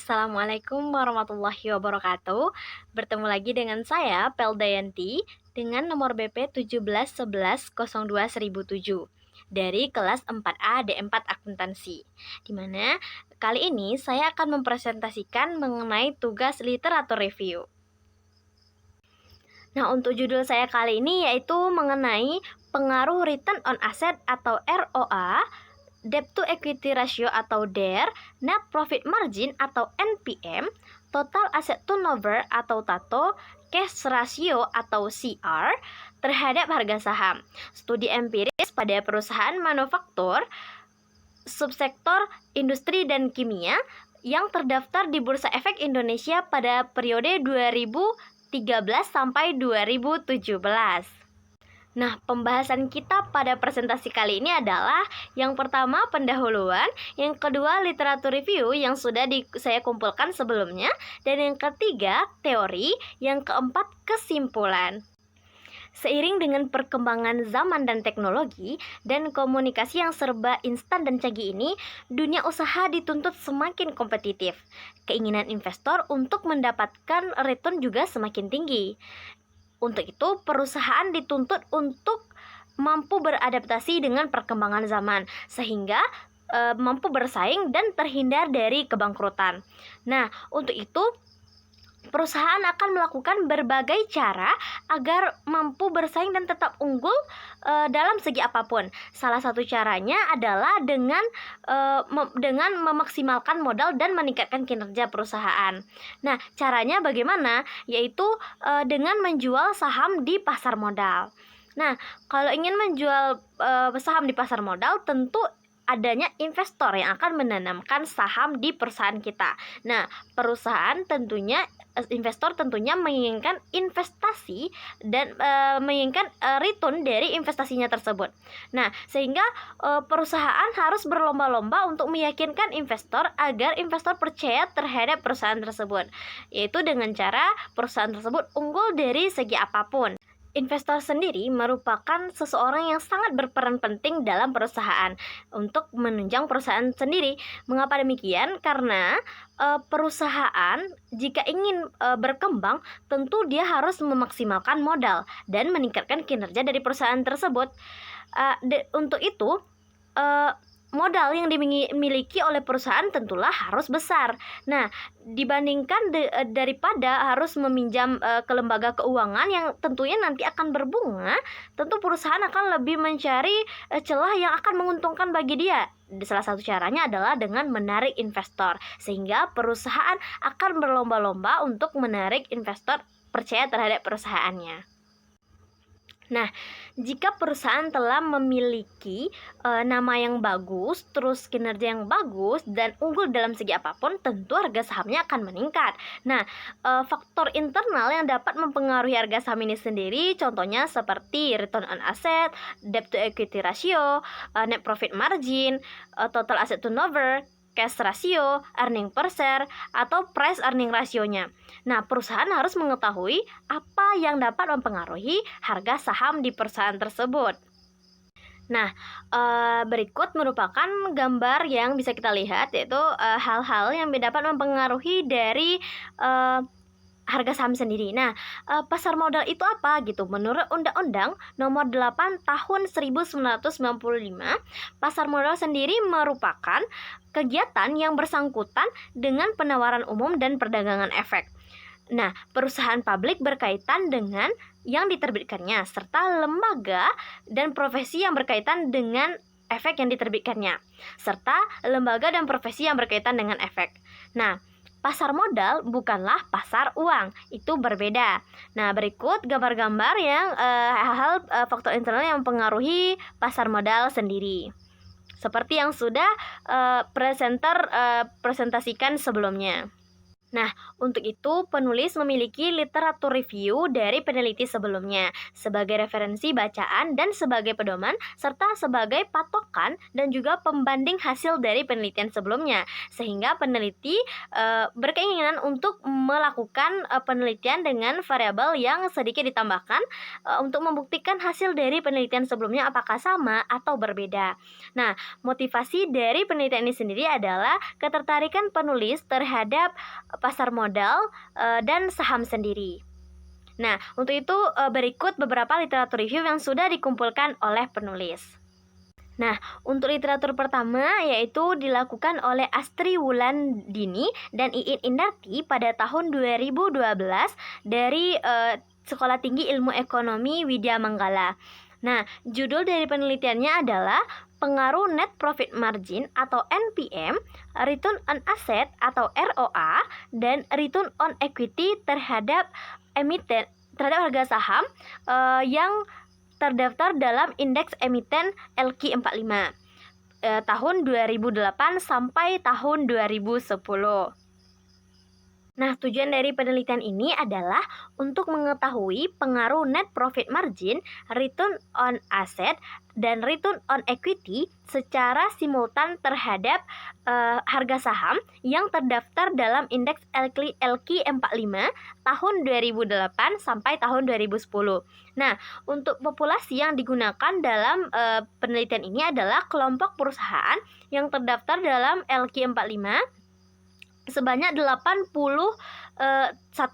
Assalamualaikum warahmatullahi wabarakatuh. Bertemu lagi dengan saya, Peldayanti, dengan nomor BP 1711021007 dari kelas 4A D4 Akuntansi. Di mana kali ini saya akan mempresentasikan mengenai tugas literatur review. Nah, untuk judul saya kali ini yaitu mengenai pengaruh return on asset atau ROA, debt to equity ratio atau DER, net profit margin atau NPM, total asset turnover atau TATO, cash ratio atau CR terhadap harga saham. Studi empiris pada perusahaan manufaktur, subsektor industri dan kimia yang terdaftar di Bursa Efek Indonesia pada periode 2013 sampai 2017. Nah, pembahasan kita pada presentasi kali ini adalah yang pertama pendahuluan, yang kedua literatur review yang sudah saya kumpulkan sebelumnya, dan yang ketiga teori, yang keempat kesimpulan. Seiring dengan perkembangan zaman dan teknologi dan komunikasi yang serba instan dan canggih ini, dunia usaha dituntut semakin kompetitif. Keinginan investor untuk mendapatkan return juga semakin tinggi. Untuk itu, perusahaan dituntut untuk mampu beradaptasi dengan perkembangan zaman, sehingga mampu bersaing dan terhindar dari kebangkrutan. Nah, untuk itu, perusahaan akan melakukan berbagai cara agar mampu bersaing dan tetap unggul dalam segi apapun. Salah satu caranya adalah dengan memaksimalkan modal dan meningkatkan kinerja perusahaan. Nah, caranya bagaimana? Yaitu dengan menjual saham di pasar modal. Nah, kalau ingin menjual saham di pasar modal, tentu adanya investor yang akan menanamkan saham di perusahaan kita. Nah, investor tentunya menginginkan investasi dan menginginkan return dari investasinya tersebut. Nah, sehingga perusahaan harus berlomba-lomba untuk meyakinkan investor agar investor percaya terhadap perusahaan tersebut, yaitu dengan cara perusahaan tersebut unggul dari segi apapun. Investor sendiri merupakan seseorang yang sangat berperan penting dalam perusahaan untuk menunjang perusahaan sendiri. Mengapa demikian? Karena perusahaan jika ingin berkembang, tentu dia harus memaksimalkan modal dan meningkatkan kinerja dari perusahaan tersebut. Untuk itu, modal yang dimiliki oleh perusahaan tentulah harus besar. Nah, dibandingkan daripada harus meminjam ke lembaga keuangan yang tentunya nanti akan berbunga, tentu perusahaan akan lebih mencari celah yang akan menguntungkan bagi dia. Salah satu caranya adalah dengan menarik investor, sehingga perusahaan akan berlomba-lomba untuk menarik investor percaya terhadap perusahaannya. Nah, jika perusahaan telah memiliki nama yang bagus, terus kinerja yang bagus, dan unggul dalam segi apapun, tentu harga sahamnya akan meningkat. Nah, faktor internal yang dapat mempengaruhi harga saham ini sendiri, contohnya seperti return on asset, debt to equity ratio, net profit margin, total asset turnover, cash ratio, earning per share, atau price earning ratio-nya. Nah, perusahaan harus mengetahui apa yang dapat mempengaruhi harga saham di perusahaan tersebut. Nah, berikut merupakan gambar yang bisa kita lihat, yaitu hal-hal yang dapat mempengaruhi dari harga saham sendiri. Nah, pasar modal itu apa gitu? Menurut Undang-Undang Nomor 8 Tahun 1995, pasar modal sendiri merupakan kegiatan yang bersangkutan dengan penawaran umum dan perdagangan efek. Nah, perusahaan publik berkaitan dengan yang diterbitkannya, serta lembaga dan profesi yang berkaitan dengan efek yang diterbitkannya, serta lembaga dan profesi yang berkaitan dengan efek. Nah, pasar modal bukanlah pasar uang, itu berbeda. Nah, berikut gambar-gambar yang hal-hal faktor internal yang mempengaruhi pasar modal sendiri, seperti yang sudah presenter presentasikan sebelumnya. Nah, untuk itu penulis memiliki literatur review dari peneliti sebelumnya sebagai referensi bacaan dan sebagai pedoman serta sebagai patokan dan juga pembanding hasil dari penelitian sebelumnya. Sehingga peneliti berkeinginan untuk melakukan penelitian dengan variabel yang sedikit ditambahkan untuk membuktikan hasil dari penelitian sebelumnya apakah sama atau berbeda. Nah, motivasi dari penelitian ini sendiri adalah ketertarikan penulis terhadap pasar modal dan saham sendiri. Nah, untuk itu berikut beberapa literatur review yang sudah dikumpulkan oleh penulis. Nah, untuk literatur pertama yaitu dilakukan oleh Astri Wulandini dan Iin Indarti pada tahun 2012 dari Sekolah Tinggi Ilmu Ekonomi Widya Manggala. Nah, judul dari penelitiannya adalah pengaruh net profit margin atau NPM, return on asset atau ROA, dan return on equity terhadap harga saham yang terdaftar dalam indeks emiten LQ45 tahun 2008 sampai tahun 2010. Nah, tujuan dari penelitian ini adalah untuk mengetahui pengaruh net profit margin, return on asset, dan return on equity secara simultan terhadap harga saham yang terdaftar dalam indeks LQ45 tahun 2008 sampai tahun 2010. Nah, untuk populasi yang digunakan dalam penelitian ini adalah kelompok perusahaan yang terdaftar dalam LQ45 sebanyak 81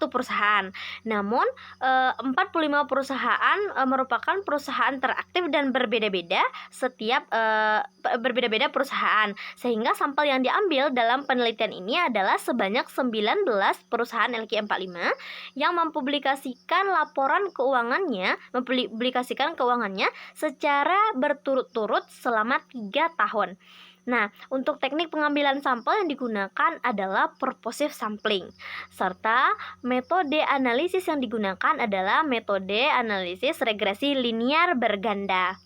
perusahaan. Namun 45 perusahaan merupakan perusahaan teraktif dan berbeda-beda setiap berbeda-beda perusahaan. Sehingga sampel yang diambil dalam penelitian ini adalah sebanyak 19 perusahaan LQ45 yang mempublikasikan keuangannya secara berturut-turut selama 3 tahun. Nah, untuk teknik pengambilan sampel yang digunakan adalah purposive sampling, serta metode analisis yang digunakan adalah metode analisis regresi linear berganda.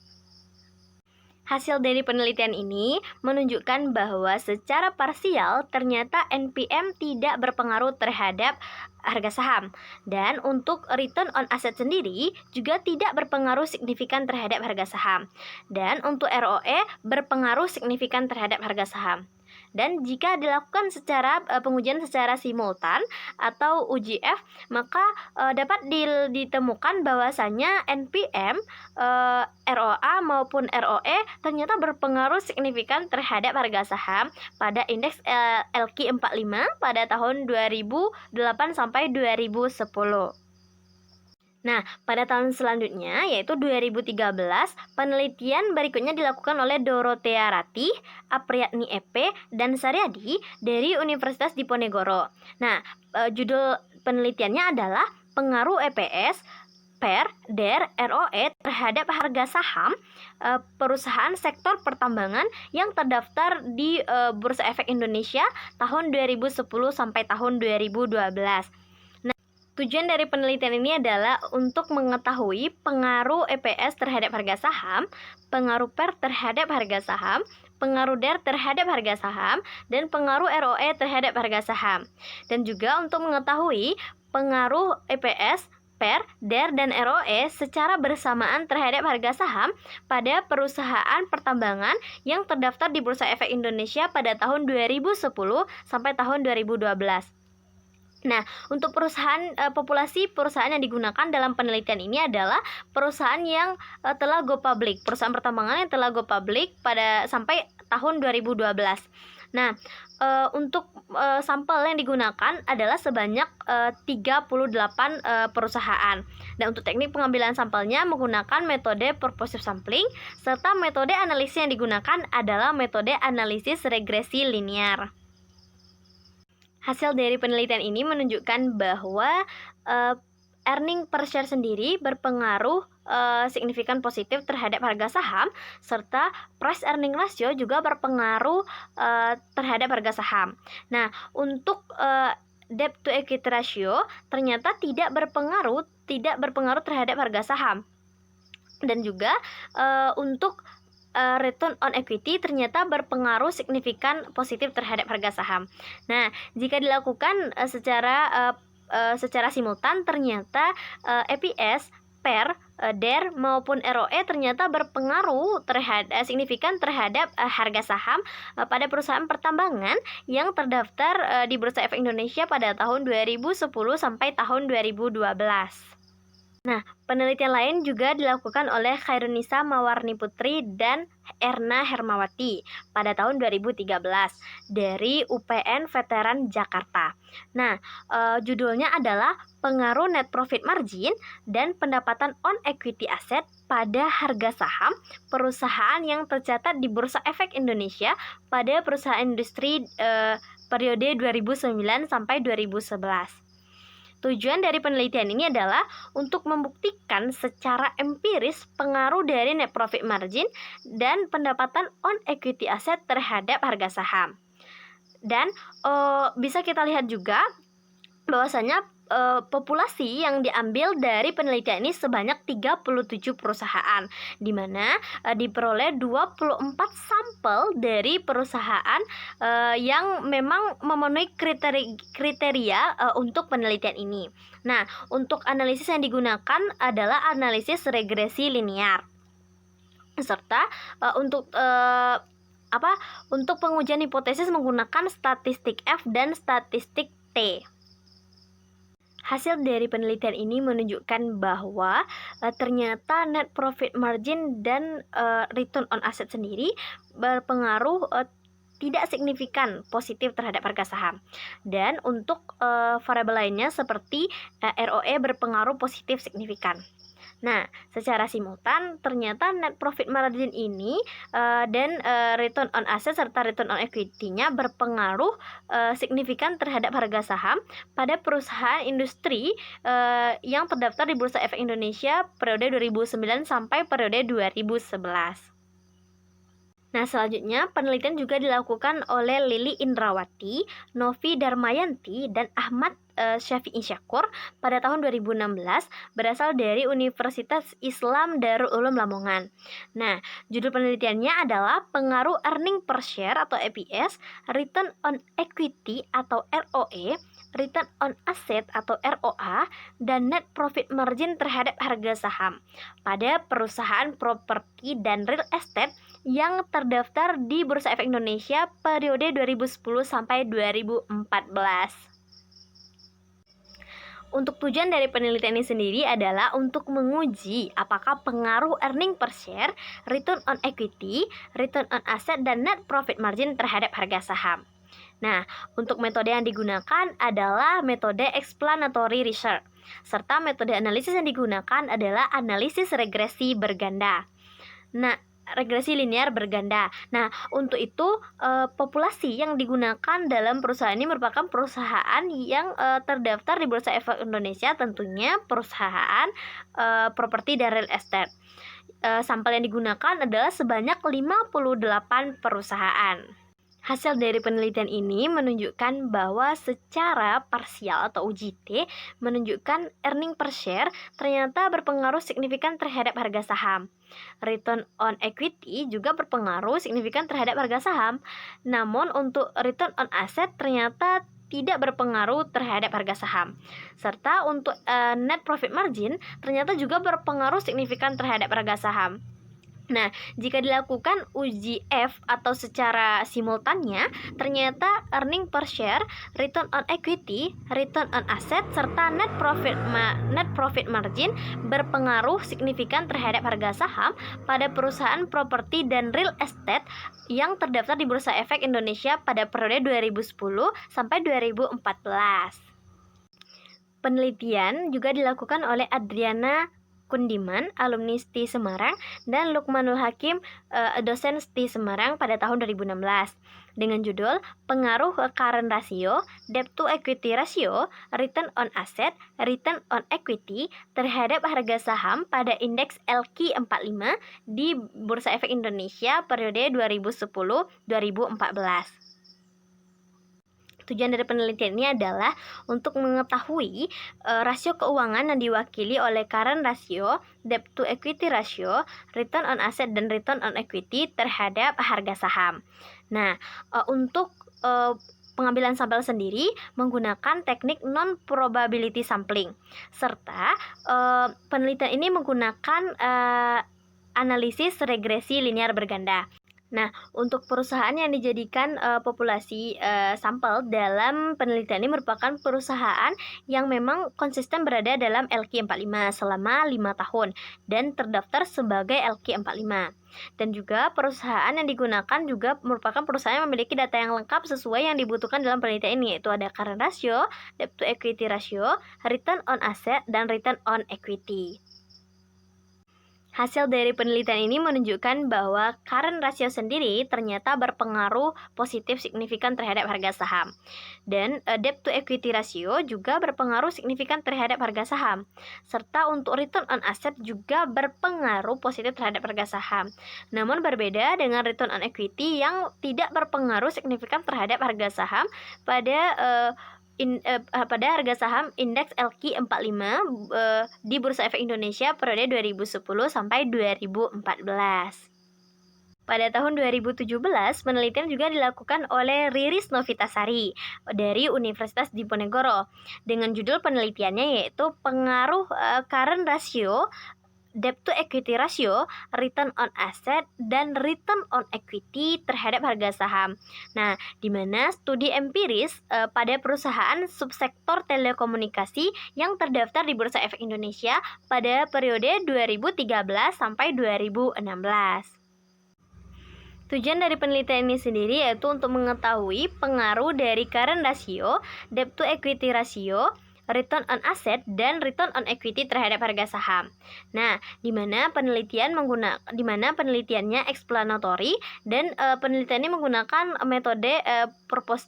Hasil dari penelitian ini menunjukkan bahwa secara parsial ternyata NPM tidak berpengaruh terhadap harga saham. Dan untuk return on asset sendiri juga tidak berpengaruh signifikan terhadap harga saham. Dan untuk ROE berpengaruh signifikan terhadap harga saham. Dan jika dilakukan secara pengujian secara simultan atau UJF, maka dapat ditemukan bahwasanya NPM, ROA maupun ROE ternyata berpengaruh signifikan terhadap harga saham pada indeks LQ45 pada tahun 2008 sampai 2010. Nah, pada tahun selanjutnya yaitu 2013, penelitian berikutnya dilakukan oleh Dorothea Ratih, Apriyatni EP, dan Saryadi dari Universitas Diponegoro. Nah, judul penelitiannya adalah pengaruh EPS per DER ROE terhadap harga saham perusahaan sektor pertambangan yang terdaftar di Bursa Efek Indonesia tahun 2010 sampai tahun 2012. Tujuan dari penelitian ini adalah untuk mengetahui pengaruh EPS terhadap harga saham, pengaruh PER terhadap harga saham, pengaruh DER terhadap harga saham, dan pengaruh ROE terhadap harga saham. Dan juga untuk mengetahui pengaruh EPS, PER, DER, dan ROE secara bersamaan terhadap harga saham pada perusahaan pertambangan yang terdaftar di Bursa Efek Indonesia pada tahun 2010 sampai tahun 2012. Nah, untuk populasi perusahaan yang digunakan dalam penelitian ini adalah perusahaan yang telah go public, perusahaan pertambangan yang telah go public sampai tahun 2012. Nah, untuk sampel yang digunakan adalah sebanyak 38 perusahaan. Dan untuk teknik pengambilan sampelnya menggunakan metode purposive sampling, serta metode analisis yang digunakan adalah metode analisis regresi linear. Hasil dari penelitian ini menunjukkan bahwa earning per share sendiri berpengaruh signifikan positif terhadap harga saham, serta price earning ratio juga berpengaruh terhadap harga saham. Nah, untuk debt to equity ratio ternyata tidak berpengaruh terhadap harga saham. Dan juga untuk return on equity ternyata berpengaruh signifikan positif terhadap harga saham. Nah, jika dilakukan secara simultan, ternyata EPS, PER, DER maupun ROE ternyata berpengaruh signifikan terhadap harga saham pada perusahaan pertambangan yang terdaftar di Bursa Efek Indonesia pada tahun 2010 sampai tahun 2012. Nah, penelitian lain juga dilakukan oleh Khairunisa Mawarni Putri dan Erna Hermawati pada tahun 2013 dari UPN Veteran Jakarta. Nah, judulnya adalah Pengaruh Net Profit Margin dan Pendapatan on Equity Asset pada harga saham perusahaan yang tercatat di Bursa Efek Indonesia pada perusahaan industri periode 2009 sampai 2011. Tujuan dari penelitian ini adalah untuk membuktikan secara empiris pengaruh dari net profit margin dan pendapatan on equity asset terhadap harga saham. Dan bisa kita lihat juga bahwasanya populasi yang diambil dari penelitian ini sebanyak 37 perusahaan, di mana diperoleh 24 sampel dari perusahaan yang memang memenuhi kriteria untuk penelitian ini. Nah, untuk analisis yang digunakan adalah analisis regresi linear, serta untuk pengujian hipotesis menggunakan statistik F dan statistik T. Hasil dari penelitian ini menunjukkan bahwa ternyata net profit margin dan return on asset sendiri berpengaruh tidak signifikan positif terhadap harga saham. Dan untuk variabel lainnya seperti ROE berpengaruh positif signifikan. Nah, secara simultan ternyata net profit margin ini dan return on asset serta return on equity-nya berpengaruh signifikan terhadap harga saham pada perusahaan industri yang terdaftar di Bursa Efek Indonesia periode 2009 sampai periode 2011. Nah, selanjutnya penelitian juga dilakukan oleh Lili Indrawati, Novi Darmayanti, dan Ahmad Syafi'i Syakur pada tahun 2016 berasal dari Universitas Islam Darul Ulum Lamongan. Nah, judul penelitiannya adalah Pengaruh Earning Per Share atau EPS, Return on Equity atau ROE, Return on Asset atau ROA, dan Net Profit Margin terhadap harga saham pada perusahaan properti dan real estate yang terdaftar di Bursa Efek Indonesia periode 2010 sampai 2014. Untuk tujuan dari penelitian ini sendiri adalah untuk menguji apakah pengaruh earning per share, return on equity, return on asset, dan net profit margin terhadap harga saham. Nah, untuk metode yang digunakan adalah metode explanatory research, serta metode analisis yang digunakan adalah analisis regresi berganda. Nah, regresi linear berganda. Nah, untuk itu populasi yang digunakan dalam perusahaan ini merupakan perusahaan yang terdaftar di Bursa Efek Indonesia, tentunya perusahaan properti dan real estate. Sampel yang digunakan adalah sebanyak 58 perusahaan. Hasil dari penelitian ini menunjukkan bahwa secara parsial atau UJT menunjukkan earning per share ternyata berpengaruh signifikan terhadap harga saham. Return on equity juga berpengaruh signifikan terhadap harga saham. Namun untuk return on asset ternyata tidak berpengaruh terhadap harga saham. Serta untuk net profit margin ternyata juga berpengaruh signifikan terhadap harga saham. Nah, jika dilakukan uji F atau secara simultannya, ternyata earning per share, return on equity, return on asset, serta net profit margin berpengaruh signifikan terhadap harga saham pada perusahaan properti dan real estate yang terdaftar di Bursa Efek Indonesia pada periode 2010 sampai 2014. Penelitian juga dilakukan oleh Adriana Kundiman, alumni STI Semarang, dan Lukmanul Hakim, dosen STI Semarang pada tahun 2016 dengan judul Pengaruh Current Ratio, Debt to Equity Ratio, Return on Asset, Return on Equity terhadap harga saham pada indeks LQ45 di Bursa Efek Indonesia periode 2010-2014. Tujuan dari penelitian ini adalah untuk mengetahui rasio keuangan yang diwakili oleh current ratio, debt to equity ratio, return on asset dan return on equity terhadap harga saham. Nah, untuk pengambilan sampel sendiri menggunakan teknik non-probability sampling, serta penelitian ini menggunakan analisis regresi linear berganda. Nah, untuk perusahaan yang dijadikan populasi sampel dalam penelitian ini merupakan perusahaan yang memang konsisten berada dalam LQ45 selama 5 tahun dan terdaftar sebagai LQ45. Dan juga perusahaan yang digunakan juga merupakan perusahaan yang memiliki data yang lengkap sesuai yang dibutuhkan dalam penelitian ini, yaitu ada current ratio, debt to equity ratio, return on asset, dan return on equity. Hasil dari penelitian ini menunjukkan bahwa current ratio sendiri ternyata berpengaruh positif signifikan terhadap harga saham. Dan debt to equity ratio juga berpengaruh signifikan terhadap harga saham. Serta untuk return on asset juga berpengaruh positif terhadap harga saham. Namun berbeda dengan return on equity yang tidak berpengaruh signifikan terhadap harga saham pada harga saham indeks LQ45 di Bursa Efek Indonesia periode 2010 sampai 2014. Pada tahun 2017, penelitian juga dilakukan oleh Riris Novitasari dari Universitas Diponegoro dengan judul penelitiannya yaitu pengaruh current ratio, debt to equity ratio, return on asset, dan return on equity terhadap harga saham. Nah, di mana studi empiris pada perusahaan subsektor telekomunikasi yang terdaftar di Bursa Efek Indonesia pada periode 2013 sampai 2016. Tujuan dari penelitian ini sendiri yaitu untuk mengetahui pengaruh dari current ratio, debt to equity ratio, return on asset, dan return on equity terhadap harga saham. Nah, di mana penelitiannya explanatory dan penelitiannya menggunakan metode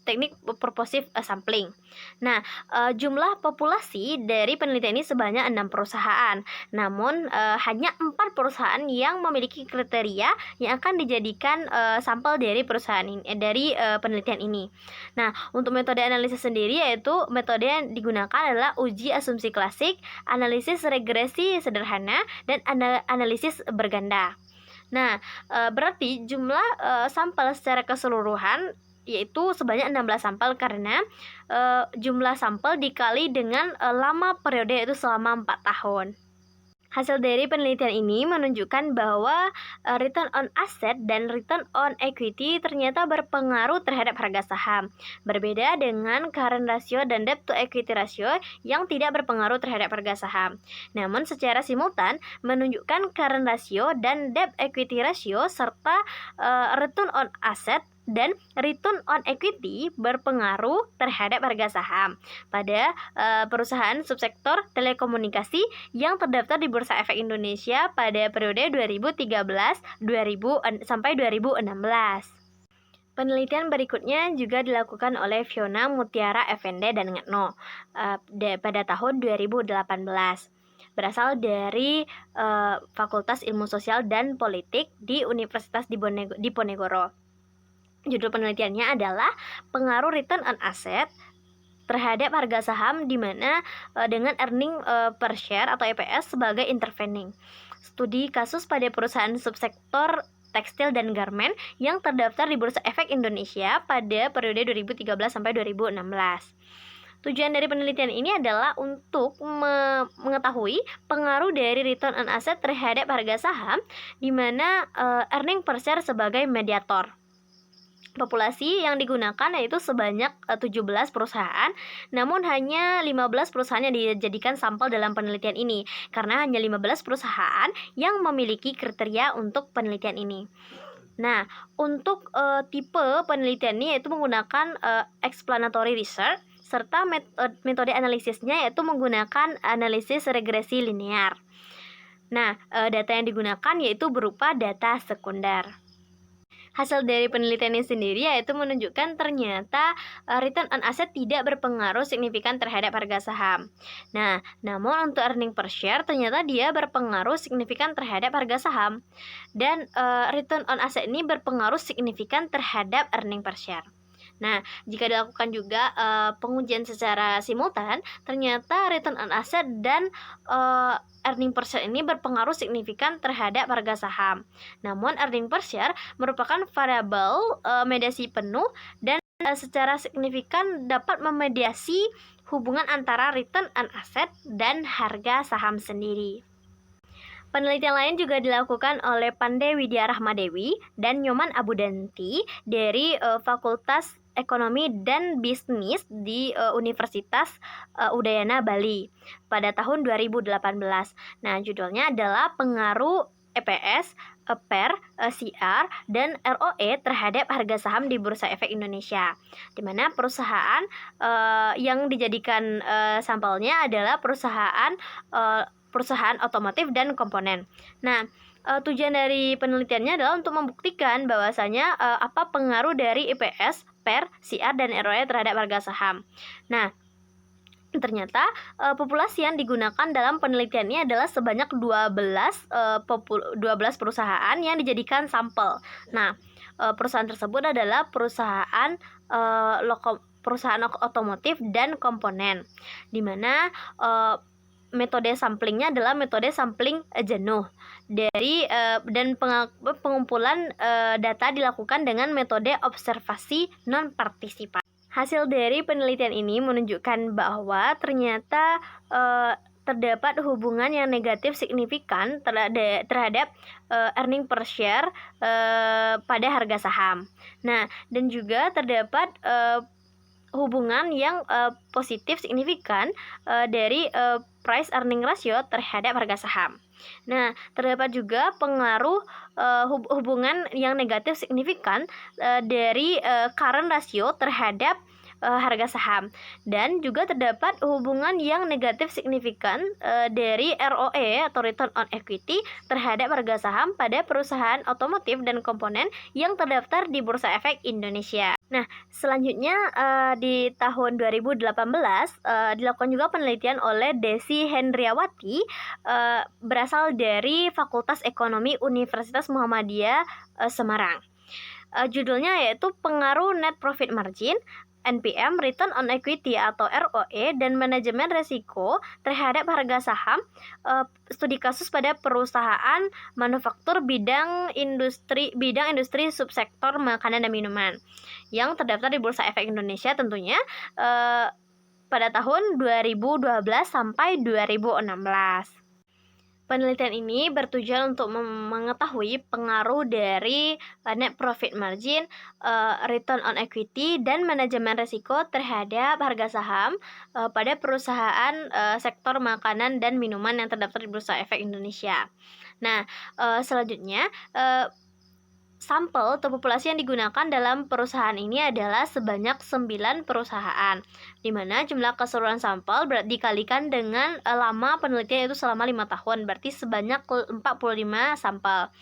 teknik purposive sampling. Nah, jumlah populasi dari penelitian ini sebanyak 6 perusahaan. Namun hanya 4 perusahaan yang memiliki kriteria yang akan dijadikan sampel dari perusahaan ini dari penelitian ini. Nah, untuk metode analisis sendiri yaitu metode yang digunakan adalah uji asumsi klasik, analisis regresi sederhana, dan analisis berganda. Nah, berarti jumlah sampel secara keseluruhan yaitu sebanyak 16 sampel karena jumlah sampel dikali dengan lama periode yaitu selama 4 tahun. Hasil dari penelitian ini menunjukkan bahwa return on asset dan return on equity ternyata berpengaruh terhadap harga saham. Berbeda dengan current ratio dan debt to equity ratio yang tidak berpengaruh terhadap harga saham. Namun secara simultan menunjukkan current ratio dan debt equity ratio serta return on asset dan return on equity berpengaruh terhadap harga saham pada perusahaan subsektor telekomunikasi yang terdaftar di Bursa Efek Indonesia pada periode 2013 sampai 2016. Penelitian berikutnya juga dilakukan oleh Fiona Mutiara Effendi dan Ngetno pada tahun 2018. Berasal dari Fakultas Ilmu Sosial dan Politik di Universitas Diponegoro. Judul penelitiannya adalah pengaruh return on asset terhadap harga saham di mana dengan earning per share atau EPS sebagai intervening. Studi kasus pada perusahaan subsektor tekstil dan garment yang terdaftar di Bursa Efek Indonesia pada periode 2013 sampai 2016. Tujuan dari penelitian ini adalah untuk mengetahui pengaruh dari return on asset terhadap harga saham di mana earning per share sebagai mediator. Populasi yang digunakan yaitu sebanyak 17 perusahaan, namun hanya 15 perusahaan yang dijadikan sampel dalam penelitian ini karena hanya 15 perusahaan yang memiliki kriteria untuk penelitian ini. Nah, untuk tipe penelitian ini yaitu menggunakan explanatory research serta metode analisisnya yaitu menggunakan analisis regresi linear. Nah, data yang digunakan yaitu berupa data sekunder. Hasil dari penelitian ini sendiri yaitu menunjukkan ternyata return on asset tidak berpengaruh signifikan terhadap harga saham. Nah, namun untuk earning per share ternyata dia berpengaruh signifikan terhadap harga saham. Dan return on asset ini berpengaruh signifikan terhadap earning per share. Nah, jika dilakukan juga pengujian secara simultan, ternyata return on asset dan earning per share ini berpengaruh signifikan terhadap harga saham. Namun, earning per share merupakan variabel mediasi penuh dan secara signifikan dapat memediasi hubungan antara return on asset dan harga saham sendiri. Penelitian lain juga dilakukan oleh Pandey Widya Rahmadewi dan Nyoman Abudanti dari Fakultas Ekonomi dan Bisnis di Universitas Udayana Bali pada tahun 2018. Nah, judulnya adalah pengaruh EPS, PER, CR, dan ROE terhadap harga saham di Bursa Efek Indonesia, di mana perusahaan yang dijadikan sampelnya adalah perusahaan otomotif dan komponen. Nah, tujuan dari penelitiannya adalah untuk membuktikan bahwasanya apa pengaruh dari EPS, PER, CR, dan ROE terhadap harga saham. Nah, ternyata populasi yang digunakan dalam penelitiannya adalah sebanyak 12 perusahaan yang dijadikan sampel. Nah, perusahaan tersebut adalah perusahaan otomotif dan komponen, di mana metode samplingnya adalah metode sampling jenuh dan pengumpulan data dilakukan dengan metode observasi non partisipatif. Hasil dari penelitian ini menunjukkan bahwa ternyata terdapat hubungan yang negatif signifikan terhadap earning per share pada harga saham. Nah, dan juga terdapat hubungan yang positif signifikan dari price earning ratio terhadap harga saham. Nah, terdapat juga pengaruh hubungan yang negatif signifikan dari current ratio terhadap harga saham, dan juga terdapat hubungan yang negatif signifikan dari ROE atau return on equity terhadap harga saham pada perusahaan otomotif dan komponen yang terdaftar di Bursa Efek Indonesia. Nah, selanjutnya di tahun 2018 dilakukan juga penelitian oleh Desi Hendriawati berasal dari Fakultas Ekonomi Universitas Muhammadiyah Semarang. Judulnya yaitu pengaruh net profit margin, NPM, return on equity atau ROE, dan manajemen resiko terhadap harga saham, studi kasus pada perusahaan manufaktur bidang industri subsektor makanan dan minuman yang terdaftar di Bursa Efek Indonesia tentunya pada tahun 2012 sampai 2016. Penelitian ini bertujuan untuk mengetahui pengaruh dari net profit margin, return on equity, dan manajemen risiko terhadap harga saham pada perusahaan sektor makanan dan minuman yang terdaftar di Bursa Efek Indonesia. Nah, selanjutnya sampel atau populasi yang digunakan dalam perusahaan ini adalah sebanyak 9 perusahaan, di mana jumlah keseluruhan sampel dikalikan dengan lama penelitian yaitu selama 5 tahun, berarti sebanyak 45 sampel.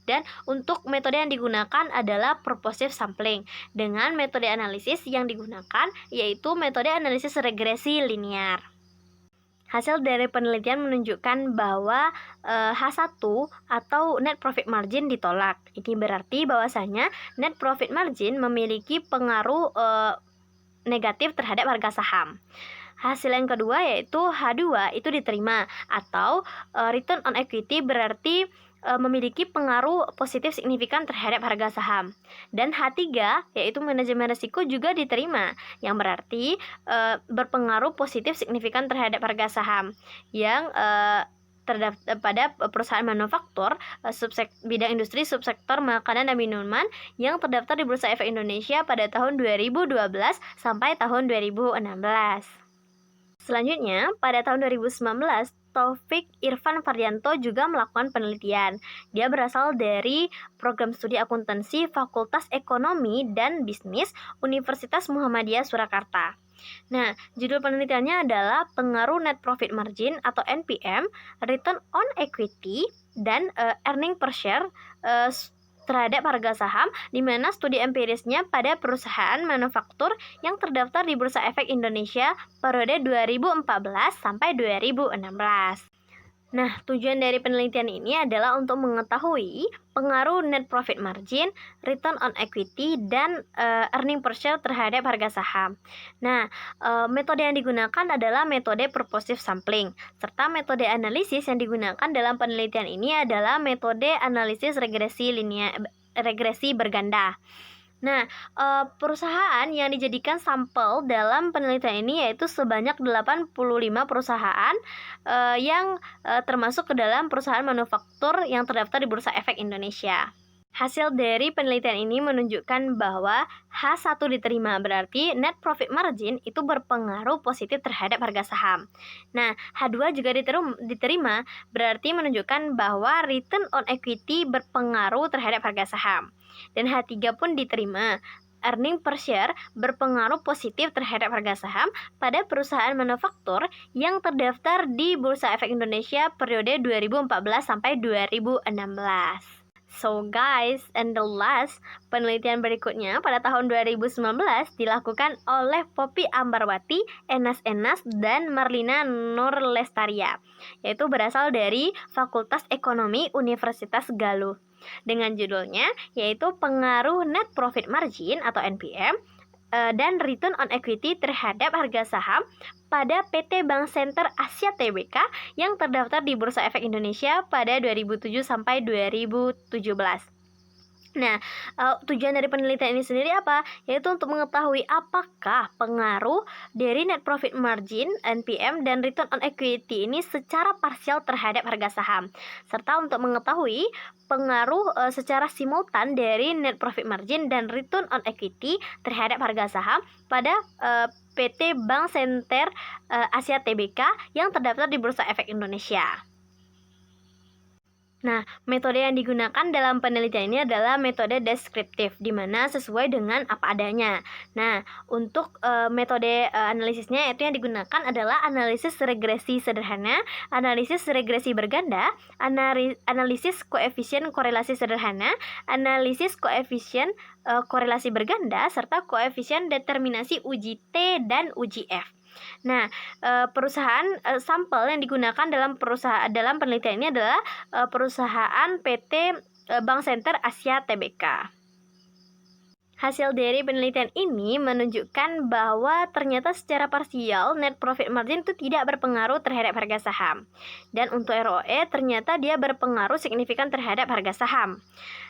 Dan untuk metode yang digunakan adalah purposive sampling, dengan metode analisis yang digunakan yaitu metode analisis regresi linear. Hasil dari penelitian menunjukkan bahwa H1 atau net profit margin ditolak. Ini berarti bahwasanya net profit margin memiliki pengaruh negatif terhadap harga saham. Hasil yang kedua yaitu H2 itu diterima, atau return on equity berarti memiliki pengaruh positif signifikan terhadap harga saham. Dan H3 yaitu manajemen risiko juga diterima, yang berarti berpengaruh positif signifikan terhadap harga saham yang terdaftar pada perusahaan manufaktur bidang industri subsektor makanan dan minuman yang terdaftar di Bursa Efek Indonesia pada tahun 2012 sampai tahun 2016. Selanjutnya, pada tahun 2019, Taufik Irfan Fardianto juga melakukan penelitian. Dia berasal dari program studi akuntansi Fakultas Ekonomi dan Bisnis Universitas Muhammadiyah Surakarta. Nah, judul penelitiannya adalah pengaruh net profit margin atau NPM, return on equity, dan earning per share terhadap harga saham, di mana studi empirisnya pada perusahaan manufaktur yang terdaftar di Bursa Efek Indonesia periode 2014 sampai 2016. Nah, tujuan dari penelitian ini adalah untuk mengetahui pengaruh net profit margin, return on equity, dan earning per share terhadap harga saham. Nah, metode yang digunakan adalah metode purposive sampling, serta metode analisis yang digunakan dalam penelitian ini adalah metode analisis regresi berganda. Nah, perusahaan yang dijadikan sampel dalam penelitian ini yaitu sebanyak 85 perusahaan yang termasuk ke dalam perusahaan manufaktur yang terdaftar di Bursa Efek Indonesia. Hasil dari penelitian ini menunjukkan bahwa H1 diterima, berarti net profit margin itu berpengaruh positif terhadap harga saham. Nah, H2 juga diterima, berarti menunjukkan bahwa return on equity berpengaruh terhadap harga saham. Dan H3 pun diterima, earning per share berpengaruh positif terhadap harga saham pada perusahaan manufaktur yang terdaftar di Bursa Efek Indonesia periode 2014 sampai 2016. So guys, and the last, penelitian berikutnya pada tahun 2019 dilakukan oleh Poppy Ambarwati, Enas Enas, dan Marlina Nurlestaria, yaitu berasal dari Fakultas Ekonomi Universitas Galuh. Dengan judulnya yaitu pengaruh net profit margin atau NPM dan return on equity terhadap harga saham pada PT Bank Center Asia Tbk yang terdaftar di Bursa Efek Indonesia pada 2007 sampai 2017. Nah, tujuan dari penelitian ini sendiri apa? Yaitu untuk mengetahui apakah pengaruh dari net profit margin, NPM, dan return on equity ini secara parsial terhadap harga saham, serta untuk mengetahui pengaruh secara simultan dari net profit margin dan return on equity terhadap harga saham pada PT Bank Center Asia Tbk yang terdaftar di Bursa Efek Indonesia. Nah, metode yang digunakan dalam penelitian ini adalah metode deskriptif, di mana sesuai dengan apa adanya. Nah, untuk metode analisisnya itu yang digunakan adalah analisis regresi sederhana, analisis regresi berganda, analisis koefisien korelasi sederhana, analisis koefisien korelasi berganda, serta koefisien determinasi uji T dan uji F. Nah, perusahaan sampel yang digunakan dalam penelitian ini adalah perusahaan PT Bank Center Asia Tbk. Hasil dari penelitian ini menunjukkan bahwa ternyata secara parsial net profit margin itu tidak berpengaruh terhadap harga saham. Dan untuk ROE ternyata dia berpengaruh signifikan terhadap harga saham.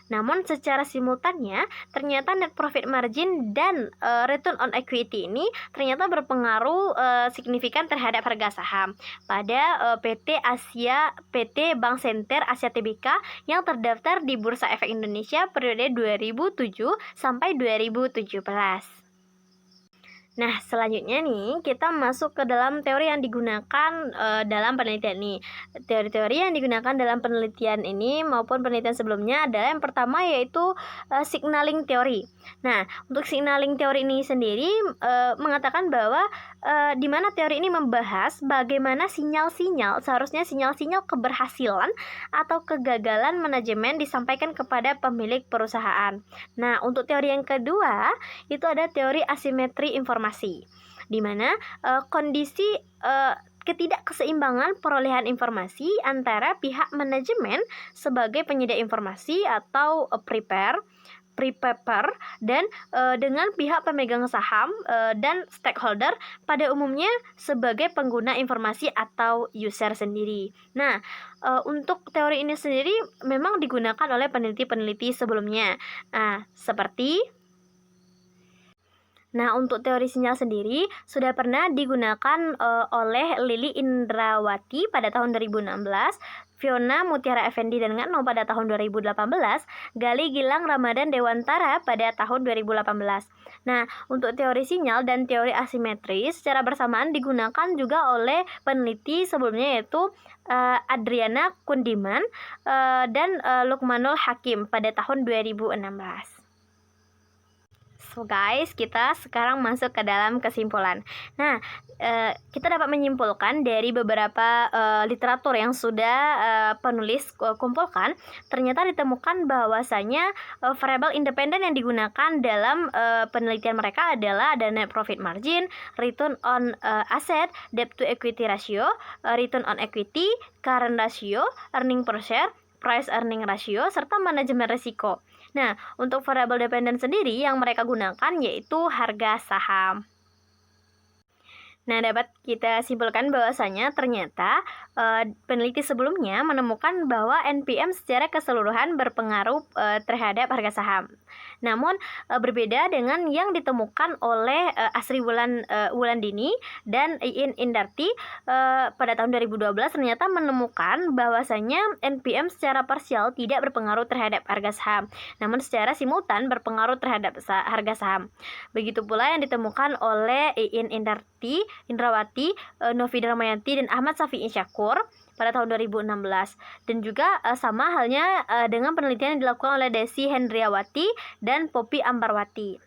Namun secara simultannya ternyata net profit margin dan return on equity ini ternyata berpengaruh signifikan terhadap harga saham pada PT Bank Center Asia Tbk yang terdaftar di Bursa Efek Indonesia periode 2007 sampai 2017. Nah, selanjutnya nih kita masuk ke dalam teori yang digunakan dalam penelitian ini. Teori-teori yang digunakan dalam penelitian ini maupun penelitian sebelumnya adalah yang pertama yaitu signaling teori. Nah, untuk signaling teori ini sendiri mengatakan bahwa di mana teori ini membahas bagaimana seharusnya sinyal-sinyal keberhasilan atau kegagalan manajemen disampaikan kepada pemilik perusahaan. Nah, untuk teori yang kedua itu ada teori asimetri informasi, di mana kondisi ketidakkeseimbangan perolehan informasi antara pihak manajemen sebagai penyedia informasi atau prepare dan dengan pihak pemegang saham dan stakeholder pada umumnya sebagai pengguna informasi atau user sendiri. Nah, untuk teori ini sendiri memang digunakan oleh peneliti-peneliti sebelumnya. Nah, untuk teori sinyal sendiri sudah pernah digunakan oleh Lili Indrawati pada tahun 2016, Fiona Mutiara Effendi dan Ngatno pada tahun 2018, Gali Gilang Ramadan Dewantara pada tahun 2018. Nah, untuk teori sinyal dan teori asimetri secara bersamaan digunakan juga oleh peneliti sebelumnya yaitu Adriana Kundiman dan Lukmanul Hakim pada tahun 2016. So guys, kita sekarang masuk ke dalam kesimpulan. Nah, kita dapat menyimpulkan dari beberapa literatur yang sudah penulis kumpulkan, ternyata ditemukan bahwasanya variabel independen yang digunakan dalam penelitian mereka adalah ada net profit margin, return on asset, debt to equity ratio, return on equity, current ratio, earning per share, price earning ratio, serta manajemen risiko. Nah, untuk variabel dependen sendiri yang mereka gunakan yaitu harga saham. Nah, dapat kita simpulkan bahwasanya ternyata peneliti sebelumnya menemukan bahwa NPM secara keseluruhan berpengaruh terhadap harga saham. Namun berbeda dengan yang ditemukan oleh Asri Wulandini dan Iin Indarti pada tahun 2012 ternyata menemukan bahwasanya NPM secara parsial tidak berpengaruh terhadap harga saham, namun secara simultan berpengaruh terhadap harga saham. Begitu pula yang ditemukan oleh Iin Indarti, Indrawati, Novi Darmayanti, dan Ahmad Safi'i Syakur pada tahun 2016. Dan juga sama halnya dengan penelitian yang dilakukan oleh Desi Hendriawati dan Poppy Ambarwati.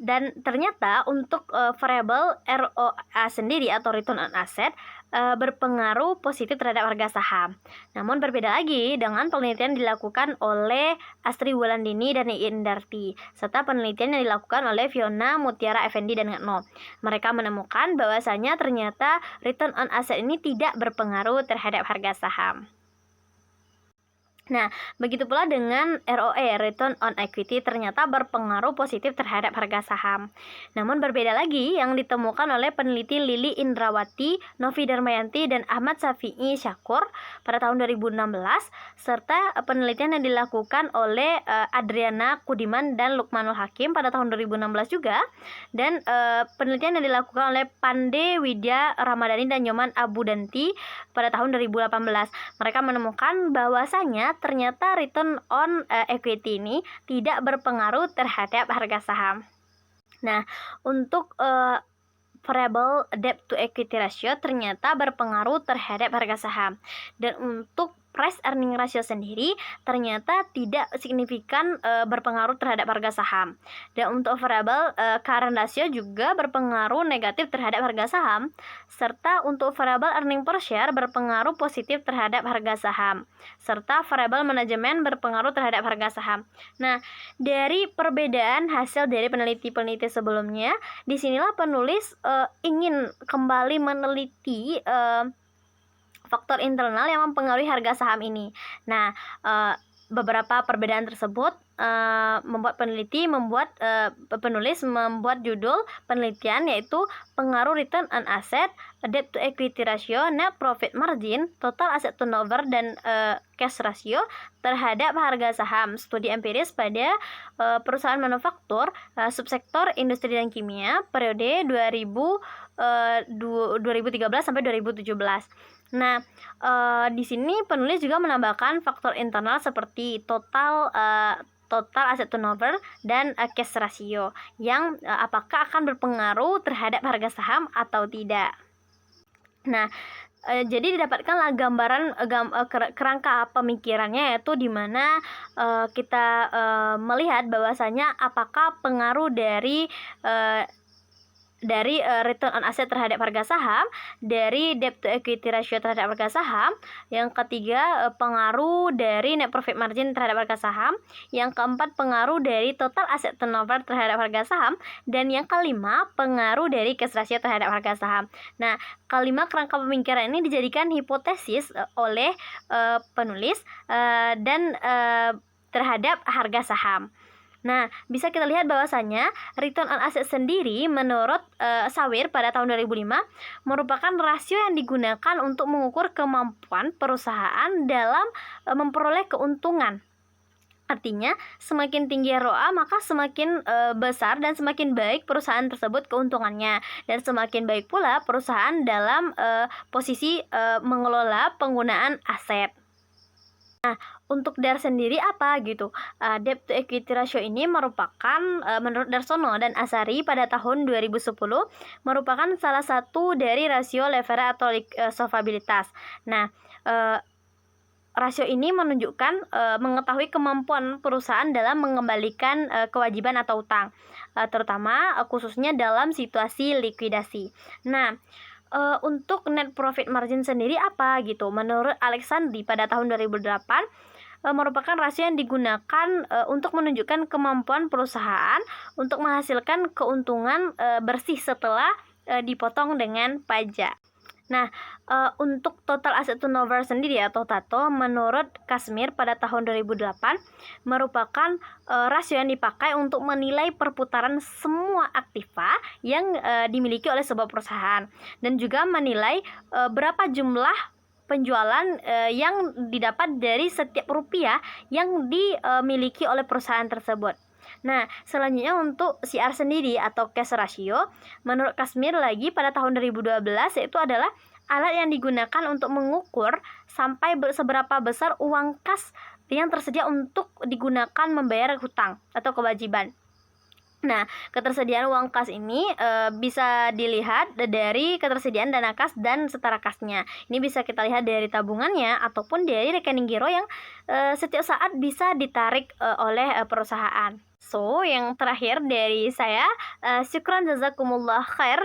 Dan ternyata untuk variabel ROA sendiri atau return on asset berpengaruh positif terhadap harga saham. Namun berbeda lagi dengan penelitian dilakukan oleh Astri Wulandini dan Iin Indarti, serta penelitian yang dilakukan oleh Fiona Mutiara Effendi dan Ngatno. Mereka menemukan bahwasanya ternyata return on asset ini tidak berpengaruh terhadap harga saham. Nah, begitu pula dengan ROE, Return on Equity, ternyata berpengaruh positif terhadap harga saham. Namun berbeda lagi yang ditemukan oleh peneliti Lili Indrawati, Novi Darmayanti, dan Ahmad Safi'i Syakur pada tahun 2016, serta penelitian yang dilakukan oleh Adriana Kudiman dan Lukmanul Hakim pada tahun 2016 juga, dan penelitian yang dilakukan oleh Pande Widya Ramadhani dan Nyoman Abudanti pada tahun 2018. Mereka menemukan bahwasanya ternyata return on equity ini tidak berpengaruh terhadap harga saham. Nah, untuk variable debt to equity ratio ternyata berpengaruh terhadap harga saham. Dan untuk price earning ratio sendiri ternyata tidak signifikan berpengaruh terhadap harga saham. Dan untuk variable current ratio juga berpengaruh negatif terhadap harga saham, serta untuk variable earning per share berpengaruh positif terhadap harga saham, serta variable manajemen berpengaruh terhadap harga saham. Nah, dari perbedaan hasil dari peneliti-peneliti sebelumnya, disinilah penulis ingin kembali meneliti faktor internal yang mempengaruhi harga saham ini. Nah, beberapa perbedaan tersebut membuat penulis membuat judul penelitian yaitu pengaruh return on asset, debt to equity ratio, net profit margin, total asset turnover, dan cash ratio terhadap harga saham. Studi empiris pada perusahaan manufaktur subsektor industri dan kimia periode 2013 sampai 2017. Nah, di sini penulis juga menambahkan faktor internal seperti total asset turnover dan cash ratio yang apakah akan berpengaruh terhadap harga saham atau tidak. Nah, jadi didapatkanlah gambaran kerangka pemikirannya, yaitu di mana kita melihat bahwasanya apakah pengaruh dari return on asset terhadap harga saham, dari debt to equity ratio terhadap harga saham, yang ketiga pengaruh dari net profit margin terhadap harga saham, yang keempat pengaruh dari total asset turnover terhadap harga saham, dan yang kelima pengaruh dari cash ratio terhadap harga saham. Nah, kelima kerangka pemikiran ini dijadikan hipotesis oleh penulis dan terhadap harga saham. Nah, bisa kita lihat bahwasanya return on asset sendiri menurut Sawir pada tahun 2005 merupakan rasio yang digunakan untuk mengukur kemampuan perusahaan dalam memperoleh keuntungan. Artinya, semakin tinggi ROA maka semakin besar dan semakin baik perusahaan tersebut keuntungannya, dan semakin baik pula perusahaan dalam posisi mengelola penggunaan aset. Nah, untuk DAR sendiri apa gitu? Debt to equity ratio ini merupakan menurut Darsono dan Asari pada tahun 2010 merupakan salah satu dari rasio leverage atau solvabilitas. Nah, rasio ini menunjukkan mengetahui kemampuan perusahaan dalam mengembalikan kewajiban atau utang, terutama khususnya dalam situasi likuidasi. Nah, untuk net profit margin sendiri apa gitu? Menurut Alexandri pada tahun 2008 merupakan rasio yang digunakan untuk menunjukkan kemampuan perusahaan untuk menghasilkan keuntungan bersih setelah dipotong dengan pajak. Nah, untuk total asset turnover sendiri atau TATO menurut Kashmir pada tahun 2008 merupakan rasio yang dipakai untuk menilai perputaran semua aktiva yang dimiliki oleh sebuah perusahaan dan juga menilai berapa jumlah penjualan yang didapat dari setiap rupiah yang dimiliki oleh perusahaan tersebut. Nah, selanjutnya untuk CR sendiri atau cash ratio, menurut Kashmir lagi pada tahun 2012 yaitu adalah alat yang digunakan untuk mengukur sampai seberapa besar uang kas yang tersedia untuk digunakan membayar hutang atau kewajiban. Nah, ketersediaan uang kas ini bisa dilihat dari ketersediaan dana kas dan setara kasnya. Ini bisa kita lihat dari tabungannya ataupun dari rekening giro yang setiap saat bisa ditarik oleh perusahaan. So, yang terakhir dari saya, syukran jazakumullah khair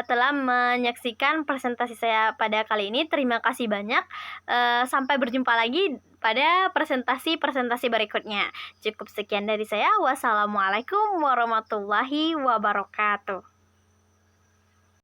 telah menyaksikan presentasi saya pada kali ini. Terima kasih banyak. Sampai berjumpa lagi pada presentasi berikutnya. Cukup sekian dari saya. Wassalamualaikum warahmatullahi wabarakatuh.